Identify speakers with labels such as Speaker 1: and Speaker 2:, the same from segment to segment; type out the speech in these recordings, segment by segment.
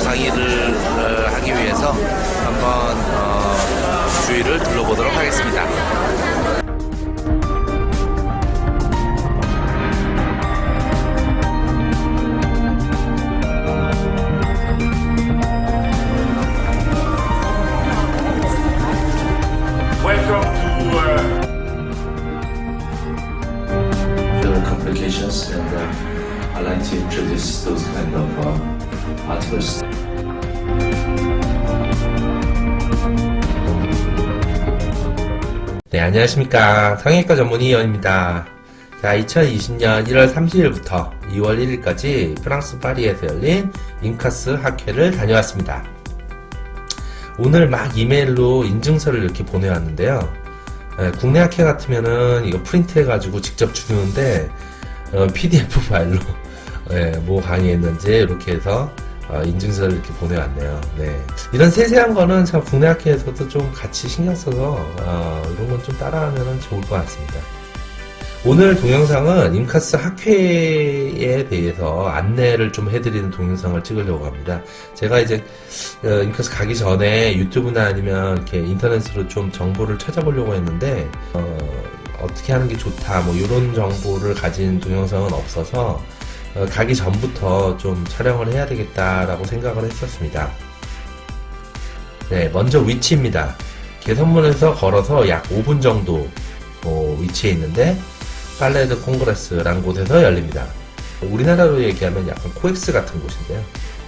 Speaker 1: 강의를 하기 위해서 한번 주위를 둘러보도록 하겠습니다.
Speaker 2: Complications, and I like to introduce those kind of articles.
Speaker 3: 네, 안녕하십니까. 성형외과 전문의 이현입니다. 자, 2020년 1월 30일부터 2월 1일까지 프랑스 파리에서 열린 임카스 학회를 다녀왔습니다. 오늘 막 이메일로 인증서를 이렇게 보내왔는데요. 국내 학회 같으면은 이거 프린트 해가지고 직접 주는데 PDF 파일로 뭐 강의했는지 이렇게 해서 인증서를 이렇게 보내왔네요. 네. 이런 세세한 거는 참 국내 학회에서도 좀 같이 신경 써서 이런 건 좀 따라하면 좋을 것 같습니다. 오늘 동영상은 임카스 학회에 대해서 안내를 좀 해드리는 동영상을 찍으려고 합니다. 제가 이제 임카스 가기 전에 유튜브나 아니면 이렇게 인터넷으로 좀 정보를 찾아보려고 했는데 어떻게 하는 게 좋다 뭐 이런 정보를 가진 동영상은 없어서 가기 전부터 좀 촬영을 해야 되겠다라고 생각을 했었습니다. 네, 먼저 위치입니다. 개선문에서 걸어서 약 5분 정도 위치에 있는데 팔레드 콩그레스라는 곳에서 열립니다. 우리나라로 얘기하면 약간 코엑스 같은 곳인데요.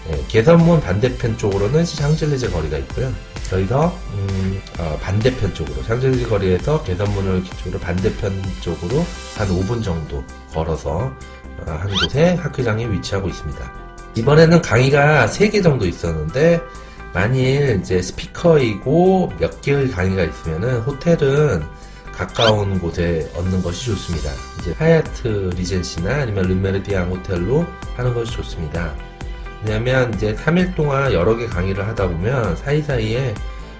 Speaker 3: 네, 개선문 반대편 쪽으로는 샹젤리제 거리가 있고요. 저희서 반대편 쪽으로 샹젤리제 거리에서 개선문을 기초로 반대편 쪽으로 한 5분 정도 걸어서 한 곳에 학회장이 위치하고 있습니다. 이번에는 강의가 3개 정도 있었는데 만일 이제 스피커이고 몇 개의 강의가 있으면은 호텔은 가까운 곳에 얻는 것이 좋습니다. 이제 하얏트 리젠시나 아니면 르메르디앙 호텔로 하는 것이 좋습니다. 왜냐면 이제 3일 동안 여러 개 강의를 하다 보면 사이사이에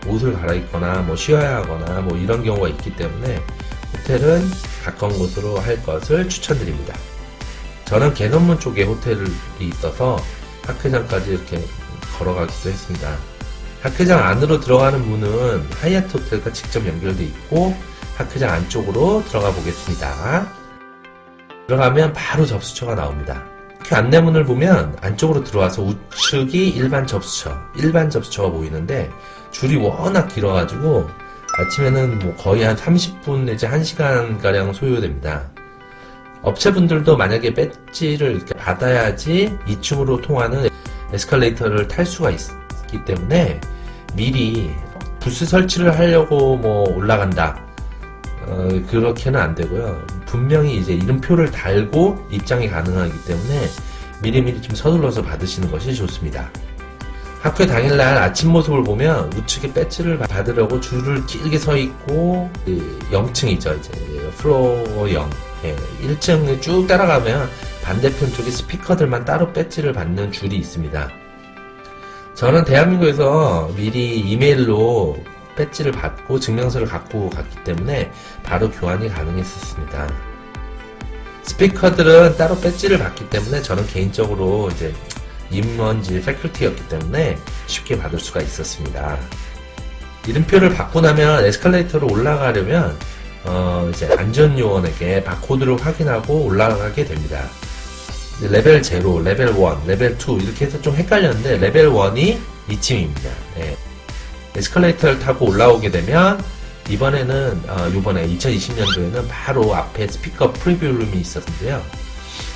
Speaker 3: 옷을 갈아입거나 뭐 쉬어야 하거나 뭐 이런 경우가 있기 때문에 호텔은 가까운 곳으로 할 것을 추천드립니다. 저는 개선문 쪽에 호텔이 있어서 학회장까지 이렇게 걸어가기도 했습니다. 학회장 안으로 들어가는 문은 하얏트 호텔과 직접 연결되어 있고 학회장 안쪽으로 들어가 보겠습니다. 들어가면 바로 접수처가 나옵니다. 그 안내문을 보면 안쪽으로 들어와서 우측이 일반 접수처가 보이는데 줄이 워낙 길어가지고 아침에는 뭐 거의 한 30분 내지 1시간 가량 소요됩니다. 업체분들도 만약에 배지를 이렇게 받아야지 2층으로 통하는 에스컬레이터를 탈 수가 있기 때문에 미리 부스 설치를 하려고 뭐 올라간다. 그렇게는 안 되고요. 분명히 이제 이름표를 달고 입장이 가능하기 때문에 미리미리 좀 서둘러서 받으시는 것이 좋습니다. 학회 당일날 아침 모습을 보면 우측에 배지를 받으려고 줄을 길게 서 있고 0층이죠. 이제 플로어 0. 1층 쭉 따라가면 반대편 쪽에 스피커들만 따로 배지를 받는 줄이 있습니다. 저는 대한민국에서 미리 이메일로 배지를 받고 증명서를 갖고 갔기 때문에 바로 교환이 가능했었습니다. 스피커들은 따로 배지를 받기 때문에 저는 개인적으로 이제 임원지 패컬티였기 때문에 쉽게 받을 수가 있었습니다. 이름표를 받고 나면 에스컬레이터로 올라가려면 이제 안전요원에게 바코드를 확인하고 올라가게 됩니다. 레벨 0, 레벨 1, 레벨 2 이렇게 해서 좀 헷갈렸는데 레벨 1이 2층입니다. 네. 에스컬레이터를 타고 올라오게 되면 이번에 2020년도에는 바로 앞에 스피커 프리뷰룸이 있었는데요.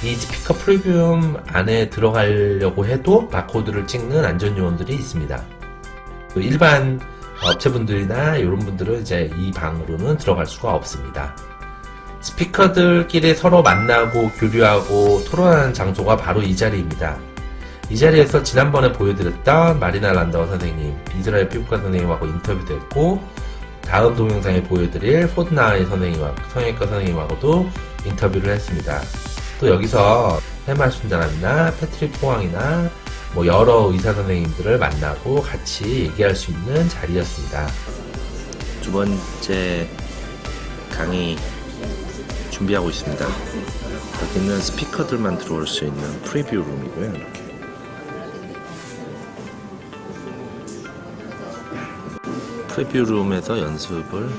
Speaker 3: 이 스피커 프리뷰룸 안에 들어가려고 해도 바코드를 찍는 안전요원들이 있습니다. 일반 업체분들이나 이런 분들은 이제 이 방으로는 들어갈 수가 없습니다. 스피커들끼리 서로 만나고 교류하고 토론하는 장소가 바로 이 자리입니다. 이 자리에서 지난번에 보여드렸던 마리나 란다우 선생님, 이스라엘 피부과 선생님하고 인터뷰도 했고 다음 동영상에 보여드릴 포드나이 선생님하고 성형외과 선생님하고도 인터뷰를 했습니다. 또 여기서 해마순자남이나 패트릭 포항이나 뭐 여러 의사 선생님들을 만나고 같이 얘기할 수 있는 자리였습니다.
Speaker 1: 두 번째 강의 준비하고 있습니다. 여기는 스피커들만 들어올 수 있는 프리뷰 룸이고요. 이렇게 프리뷰 룸에서 연습을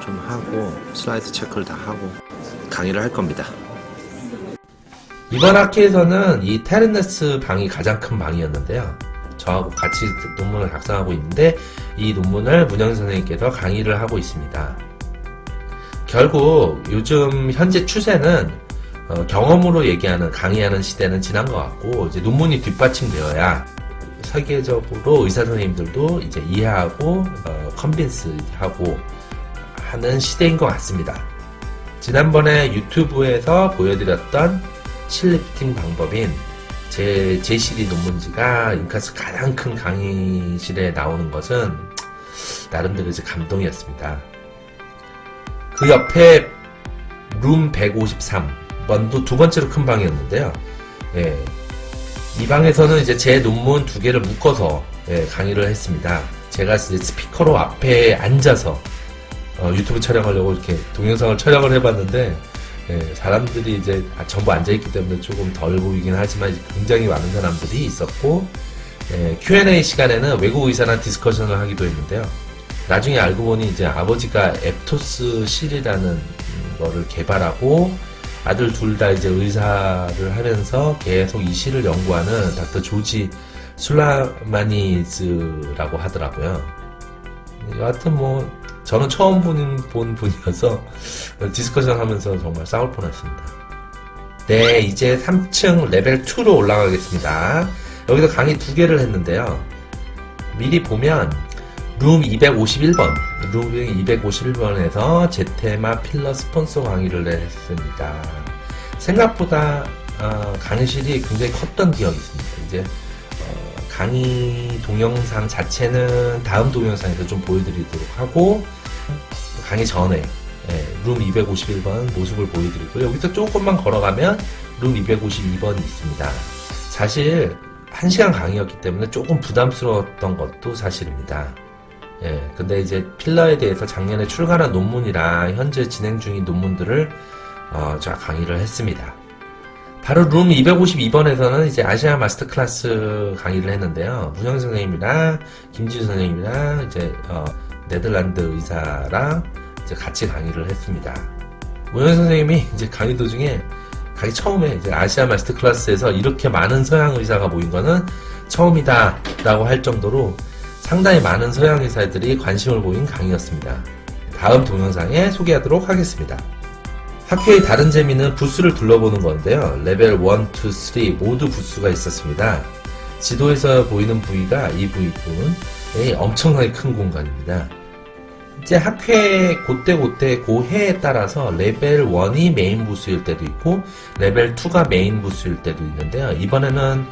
Speaker 1: 좀 하고 슬라이드 체크를 다 하고 강의를 할 겁니다.
Speaker 3: 이번 학기에서는 이 테르네스 방이 가장 큰 방이었는데요. 저하고 같이 논문을 작성하고 있는데 이 논문을 문영 선생님께서 강의를 하고 있습니다. 결국 요즘 현재 추세는 경험으로 얘기하는 강의하는 시대는 지난 것 같고 이제 논문이 뒷받침되어야 세계적으로 의사 선생님들도 이제 이해하고 컨빈스하고 하는 시대인 것 같습니다. 지난번에 유튜브에서 보여드렸던 실리프팅 방법인 제 제시리 논문지가 인카스 가장 큰 강의실에 나오는 것은 나름대로 이제 감동이었습니다. 그 옆에 룸 153번도 두 번째로 큰 방이었는데요. 예, 이 방에서는 이제 제 논문 두 개를 묶어서 강의를 했습니다. 제가 이제 스피커로 앞에 앉아서 유튜브 촬영하려고 이렇게 동영상을 촬영을 해봤는데 사람들이 이제 전부 앉아있기 때문에 조금 덜 보이긴 하지만 굉장히 많은 사람들이 있었고 Q&A 시간에는 외국 의사랑 디스커션을 하기도 했는데요. 나중에 알고 보니 이제 아버지가 앱토스 실이라는 거를 개발하고 아들 둘 다 이제 의사를 하면서 계속 이 실을 연구하는 닥터 조지 술라마니즈라고 하더라고요. 여하튼 뭐 저는 처음 본 분이어서 디스커션 하면서 정말 싸울 뻔했습니다. 네, 이제 3층 레벨 2로 올라가겠습니다. 여기서 강의 두 개를 했는데요. 미리 보면 룸 251번, 룸 251번에서 제테마 필러 스폰서 강의를 했습니다. 생각보다 강의실이 굉장히 컸던 기억이 있습니다. 이제 강의 동영상 자체는 다음 동영상에서 좀 보여드리도록 하고 강의 전에 룸 251번 모습을 보여드리고 여기서 조금만 걸어가면 룸 252번이 있습니다. 사실 1시간 강의였기 때문에 조금 부담스러웠던 것도 사실입니다. 근데 이제 필러에 대해서 작년에 출간한 논문이랑 현재 진행 중인 논문들을 제가 강의를 했습니다. 바로 룸 252번에서는 이제 아시아 마스터 클래스 강의를 했는데요. 문영 선생님이랑 김지우 선생님이랑 이제 네덜란드 의사랑 이제 같이 강의를 했습니다. 문영 선생님이 이제 강의 도중에 강의 처음에 이제 아시아 마스터 클래스에서 이렇게 많은 서양 의사가 모인 거는 처음이다라고 할 정도로 상당히 많은 서양 의사들이 관심을 보인 강의였습니다. 다음 동영상에 소개하도록 하겠습니다. 학회의 다른 재미는 부스를 둘러보는 건데요. 레벨 1, 2, 3 모두 부스가 있었습니다. 지도에서 보이는 부위가 이 부위군의 엄청나게 큰 공간입니다. 이제 학회 그때 고해에 따라서 레벨 1이 메인 부스일 때도 있고 레벨 2가 메인 부스일 때도 있는데요. 이번에는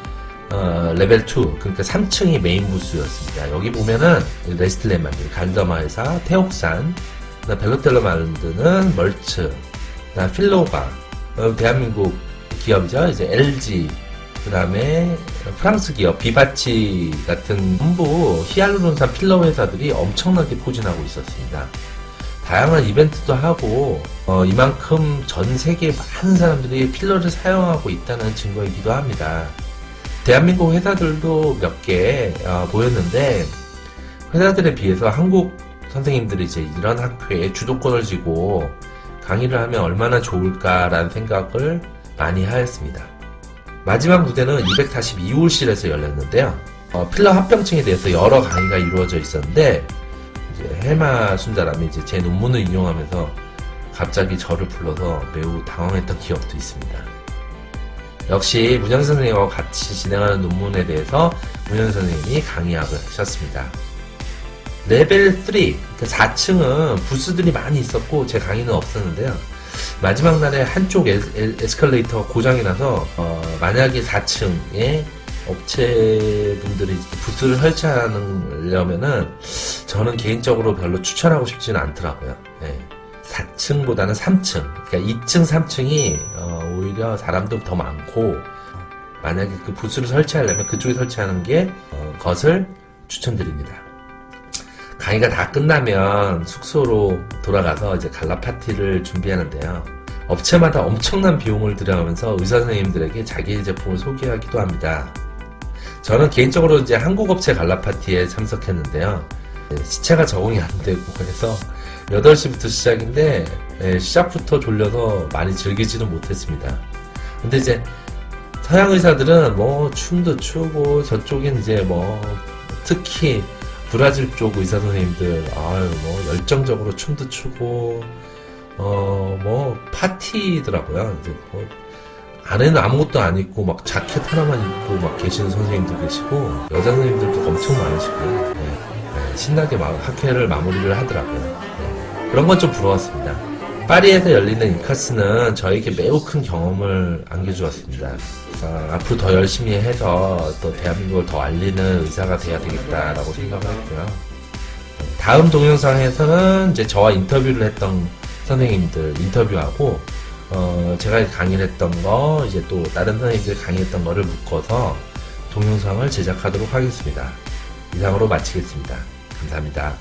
Speaker 3: 레벨 2, 그러니까 3층이 메인 부스였습니다. 여기 보면은 레스틀렌 만들, 갈더마 회사, 태옥산, 벨로텔러 만드는 멀츠, 필로가, 대한민국 기업이죠. 이제 LG, 그 다음에 프랑스 기업 비바치 같은 전부 히알루론산 필러 회사들이 엄청나게 포진하고 있었습니다. 다양한 이벤트도 하고 이만큼 전 세계 많은 사람들이 필러를 사용하고 있다는 증거이기도 합니다. 대한민국 회사들도 몇 개 보였는데 회사들에 비해서 한국 선생님들이 이제 이런 학회에 주도권을 쥐고 강의를 하면 얼마나 좋을까라는 생각을 많이 하였습니다. 마지막 무대는 242호실에서 열렸는데요. 필러 합병증에 대해서 여러 강의가 이루어져 있었는데 이제 헬마 순자람이 이제 제 논문을 인용하면서 갑자기 저를 불러서 매우 당황했던 기억도 있습니다. 역시 문영 선생님과 같이 진행하는 논문에 대해서 문영 선생님이 강의하고 하셨습니다. 레벨 3, 4층은 부스들이 많이 있었고 제 강의는 없었는데요. 마지막 날에 한쪽 에스컬레이터 고장이 나서 만약에 4층에 업체분들이 부스를 설치하려면은 저는 개인적으로 별로 추천하고 싶지는 않더라고요. 4층보다는 3층, 그러니까 2층, 3층이 오히려 사람도 더 많고 만약에 그 부스를 설치하려면 그쪽에 설치하는 게 것을 추천드립니다. 강의가 다 끝나면 숙소로 돌아가서 이제 갈라 파티를 준비하는데요. 업체마다 엄청난 비용을 들여가면서 의사 선생님들에게 자기의 제품을 소개하기도 합니다. 저는 개인적으로 이제 한국 업체 갈라 파티에 참석했는데요. 시체가 적응이 안 되고 해서 8시부터 시작인데 시작부터 졸려서 많이 즐기지는 못했습니다. 근데 이제 서양 의사들은 뭐 춤도 추고 저쪽엔 이제 뭐 특히 브라질 쪽 의사 선생님들 뭐 열정적으로 춤도 추고 뭐 파티더라고요. 이제 뭐 안에는 아무것도 안 입고 막 자켓 하나만 입고 막 계시는 선생님도 계시고 여자 선생님들도 엄청 많으시고요. 신나게 막 학회를 마무리를 하더라고요. 그런 건 좀 부러웠습니다. 파리에서 열리는 인카스는 저에게 매우 큰 경험을 안겨주었습니다. 앞으로 더 열심히 해서 또 대한민국을 더 알리는 의사가 돼야 되겠다라고 생각을 했고요. 다음 동영상에서는 이제 저와 인터뷰를 했던 선생님들 인터뷰하고 제가 강의를 했던 거 이제 또 다른 선생님들 강의했던 거를 묶어서 동영상을 제작하도록 하겠습니다. 이상으로 마치겠습니다. 감사합니다.